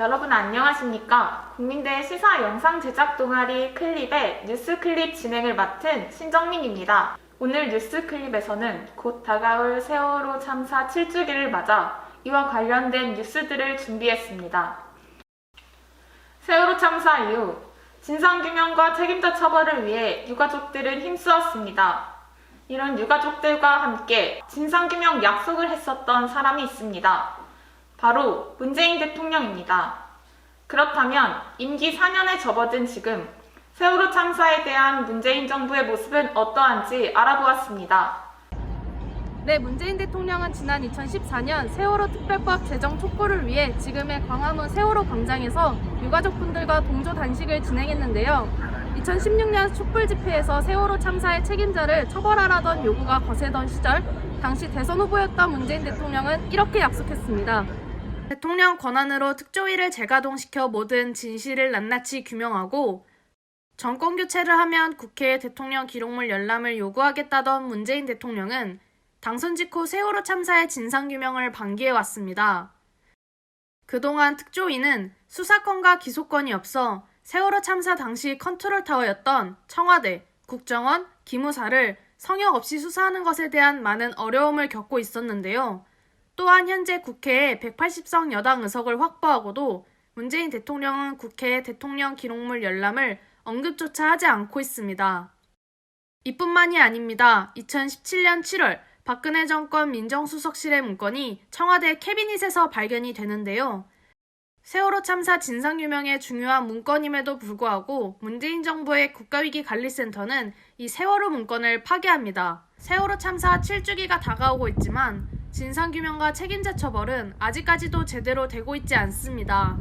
여러분 안녕하십니까? 국민대 시사 영상 제작 동아리 클립의 뉴스 클립 진행을 맡은 신정민입니다. 오늘 뉴스 클립에서는 곧 다가올 세월호 참사 7주기를 맞아 이와 관련된 뉴스들을 준비했습니다. 세월호 참사 이후 진상규명과 책임자 처벌을 위해 유가족들은 힘쓰었습니다. 이런 유가족들과 함께 진상규명 약속을 했었던 사람이 있습니다. 바로 문재인 대통령입니다. 그렇다면 임기 4년에 접어든 지금 세월호 참사에 대한 문재인 정부의 모습은 어떠한지 알아보았습니다. 네, 문재인 대통령은 지난 2014년 세월호 특별법 제정 촉구를 위해 지금의 광화문 세월호 광장에서 유가족분들과 동조 단식을 진행했는데요. 2016년 촛불 집회에서 세월호 참사의 책임자를 처벌하라던 요구가 거세던 시절, 당시 대선 후보였던 문재인 대통령은 이렇게 약속했습니다. 대통령 권한으로 특조위를 재가동시켜 모든 진실을 낱낱이 규명하고 정권 교체를 하면 국회에 대통령 기록물 열람을 요구하겠다던 문재인 대통령은 당선 직후 세월호 참사의 진상규명을 방기해왔습니다. 그동안 특조위는 수사권과 기소권이 없어 세월호 참사 당시 컨트롤타워였던 청와대, 국정원, 기무사를 성역 없이 수사하는 것에 대한 많은 어려움을 겪고 있었는데요. 또한 현재 국회에 180석 여당 의석을 확보하고도 문재인 대통령은 국회에 대통령 기록물 열람을 언급조차 하지 않고 있습니다. 이뿐만이 아닙니다. 2017년 7월 박근혜 정권 민정수석실의 문건이 청와대 캐비닛에서 발견이 되는데요. 세월호 참사 진상규명에 중요한 문건임에도 불구하고 문재인 정부의 국가위기관리센터는 이 세월호 문건을 파기합니다. 세월호 참사 7주기가 다가오고 있지만 진상규명과 책임자 처벌은 아직까지도 제대로 되고 있지 않습니다.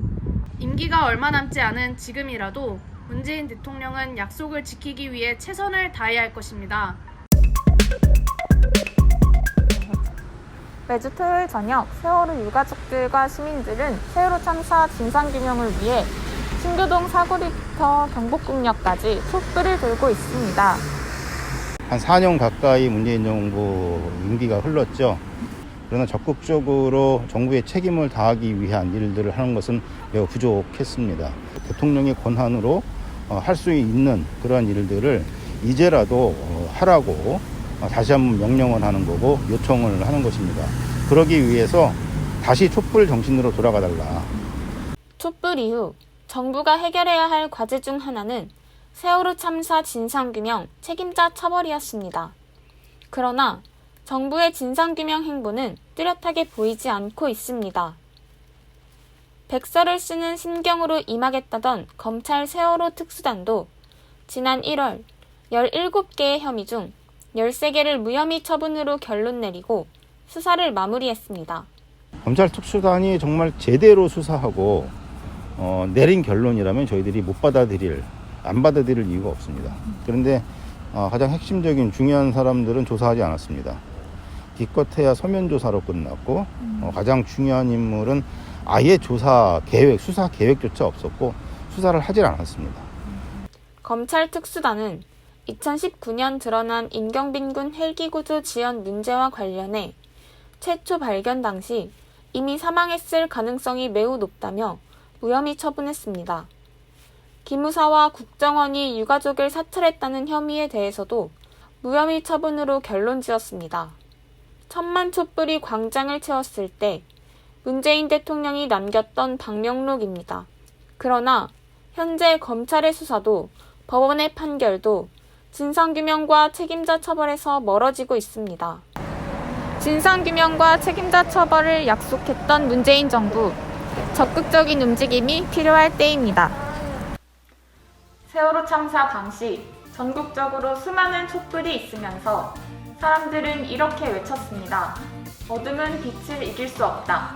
임기가 얼마 남지 않은 지금이라도 문재인 대통령은 약속을 지키기 위해 최선을 다해야 할 것입니다. 매주 토요일 저녁 세월호 유가족들과 시민들은 세월호 참사 진상규명을 위해 신교동 사거리부터 경복궁역까지 촛불을 들고 있습니다. 한 4년 가까이 문재인 정부 임기가 흘렀죠. 그러나 적극적으로 정부의 책임을 다하기 위한 일들을 하는 것은 매우 부족했습니다. 대통령의 권한으로 할 수 있는 그러한 일들을 이제라도 하라고 다시 한번 명령을 하는 거고 요청을 하는 것입니다. 그러기 위해서 다시 촛불 정신으로 돌아가달라. 촛불 이후 정부가 해결해야 할 과제 중 하나는 세월호 참사 진상규명 책임자 처벌이었습니다. 그러나 정부의 진상규명 행보는 뚜렷하게 보이지 않고 있습니다. 백서를 쓰는 심경으로 임하겠다던 검찰 세월호 특수단도 지난 1월 17개의 혐의 중 13개를 무혐의 처분으로 결론 내리고 수사를 마무리했습니다. 검찰 특수단이 정말 제대로 수사하고 내린 결론이라면 저희들이 안 받아들일 이유가 없습니다. 그런데 가장 핵심적인 중요한 사람들은 조사하지 않았습니다. 기껏해야 서면 조사로 끝났고 가장 중요한 인물은 아예 수사 계획조차 없었고 수사를 하질 않았습니다. 검찰 특수단은 2019년 드러난 임경빈군 헬기 구조 지연 문제와 관련해 최초 발견 당시 이미 사망했을 가능성이 매우 높다며 무혐의 처분했습니다. 기무사와 국정원이 유가족을 사찰했다는 혐의에 대해서도 무혐의 처분으로 결론 지었습니다. 1000만 촛불이 광장을 채웠을 때 문재인 대통령이 남겼던 방명록입니다. 그러나 현재 검찰의 수사도 법원의 판결도 진상규명과 책임자 처벌에서 멀어지고 있습니다. 진상규명과 책임자 처벌을 약속했던 문재인 정부, 적극적인 움직임이 필요할 때입니다. 세월호 참사 당시 전국적으로 수많은 촛불이 있으면서 사람들은 이렇게 외쳤습니다. 어둠은 빛을 이길 수 없다.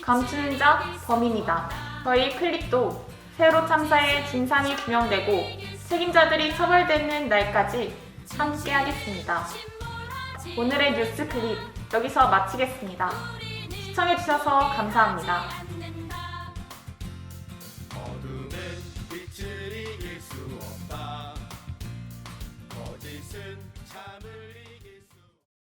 감추는 자 범인이다. 저희 클립도 세월호 참사의 진상이 규명되고 책임자들이 처벌되는 날까지 함께하겠습니다. 오늘의 뉴스 클립 여기서 마치겠습니다. 시청해주셔서 감사합니다.